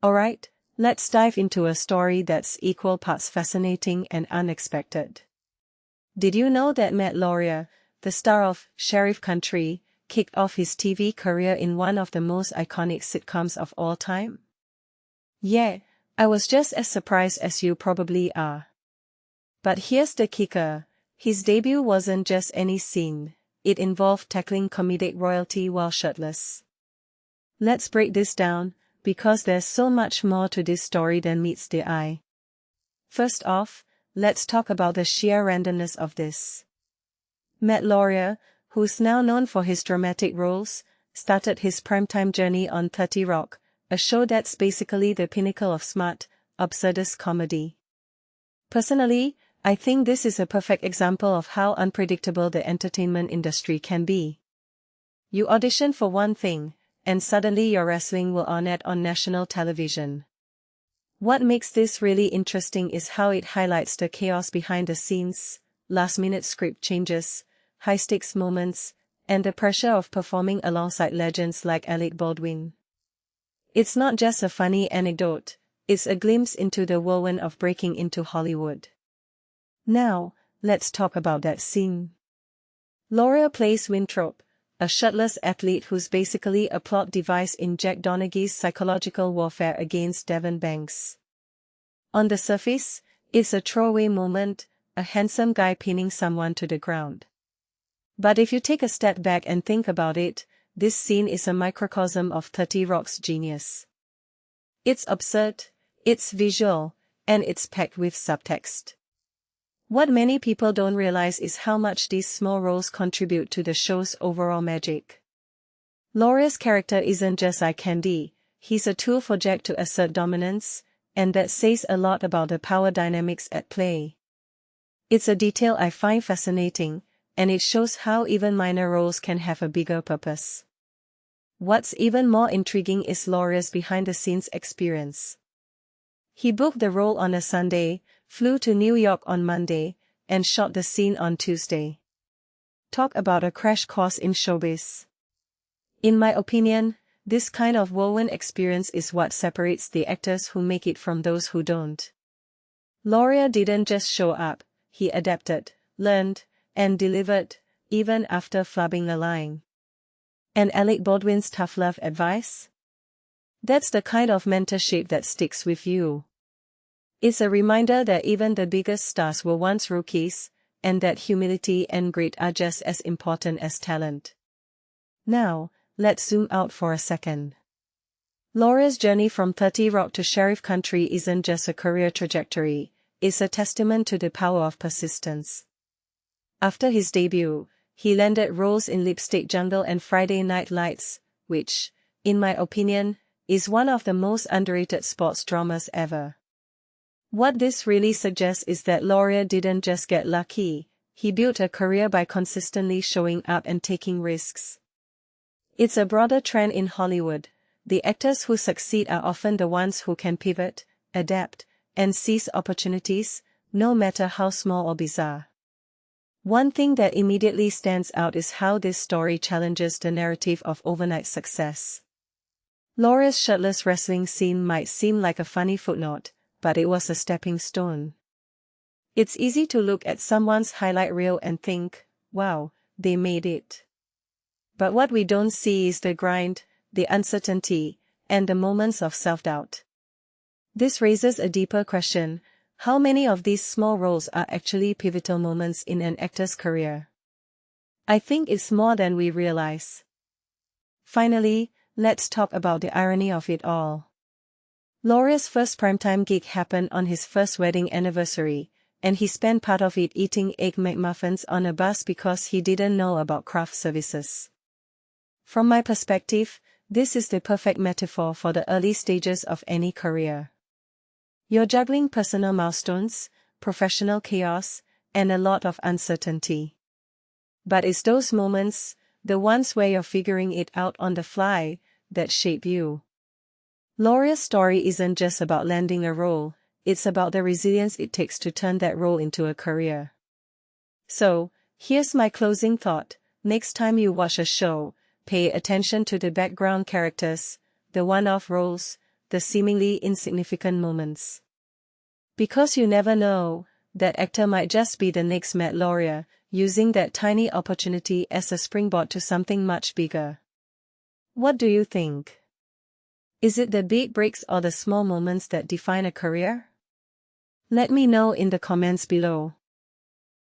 Alright, let's dive into a story that's equal parts fascinating and unexpected. Did you know that Matt Lauria, the star of Sheriff Country, kicked off his TV career in one of the most iconic sitcoms of all time? Yeah, I was just as surprised as you probably are. But here's the kicker, his debut wasn't just any scene, it involved tackling comedic royalty while shirtless. Let's break this down, because there's so much more to this story than meets the eye. First off, let's talk about the sheer randomness of this. Matt Lauria, who's now known for his dramatic roles, started his primetime journey on 30 Rock, a show that's basically the pinnacle of smart, absurdist comedy. Personally, I think this is a perfect example of how unpredictable the entertainment industry can be. You audition for one thing, and suddenly your wrestling will on national television. What makes this really interesting is how it highlights the chaos behind the scenes, last-minute script changes, high-stakes moments, and the pressure of performing alongside legends like Alec Baldwin. It's not just a funny anecdote, it's a glimpse into the whirlwind of breaking into Hollywood. Now, let's talk about that scene. Lauria plays Winthrop, a shirtless athlete who's basically a plot device in Jack Donaghy's psychological warfare against Devon Banks. On the surface, it's a throwaway moment, a handsome guy pinning someone to the ground. But if you take a step back and think about it, this scene is a microcosm of 30 Rock's genius. It's absurd, it's visual, and it's packed with subtext. What many people don't realize is how much these small roles contribute to the show's overall magic. Lauria's character isn't just eye candy, he's a tool for Jack to assert dominance, and that says a lot about the power dynamics at play. It's a detail I find fascinating, and it shows how even minor roles can have a bigger purpose. What's even more intriguing is Lauria's behind-the-scenes experience. He booked the role on a Sunday, flew to New York on Monday, and shot the scene on Tuesday. Talk about a crash course in showbiz. In my opinion, this kind of whirlwind experience is what separates the actors who make it from those who don't. Lauria didn't just show up, he adapted, learned, and delivered, even after flubbing a line. And Alec Baldwin's tough love advice? That's the kind of mentorship that sticks with you. It's a reminder that even the biggest stars were once rookies, and that humility and grit are just as important as talent. Now, let's zoom out for a second. Lauria's journey from 30 Rock to Sheriff Country isn't just a career trajectory, it's a testament to the power of persistence. After his debut, he landed roles in Lipstick Jungle and Friday Night Lights, which, in my opinion, is one of the most underrated sports dramas ever. What this really suggests is that Lauria didn't just get lucky, he built a career by consistently showing up and taking risks. It's a broader trend in Hollywood. The actors who succeed are often the ones who can pivot, adapt, and seize opportunities, no matter how small or bizarre. One thing that immediately stands out is how this story challenges the narrative of overnight success. Lauria's shirtless wrestling scene might seem like a funny footnote, but it was a stepping stone. It's easy to look at someone's highlight reel and think, wow, they made it. But what we don't see is the grind, the uncertainty, and the moments of self-doubt. This raises a deeper question: how many of these small roles are actually pivotal moments in an actor's career? I think it's more than we realize. Finally, let's talk about the irony of it all. Lauria's first primetime gig happened on his first wedding anniversary, and he spent part of it eating Egg McMuffins on a bus because he didn't know about craft services. From my perspective, this is the perfect metaphor for the early stages of any career. You're juggling personal milestones, professional chaos, and a lot of uncertainty. But it's those moments, the ones where you're figuring it out on the fly, that shape you. Lauria's story isn't just about landing a role, it's about the resilience it takes to turn that role into a career. So, here's my closing thought: next time you watch a show, pay attention to the background characters, the one-off roles, the seemingly insignificant moments. Because you never know, that actor might just be the next Matt Lauria, using that tiny opportunity as a springboard to something much bigger. What do you think? Is it the big breaks or the small moments that define a career? Let me know in the comments below.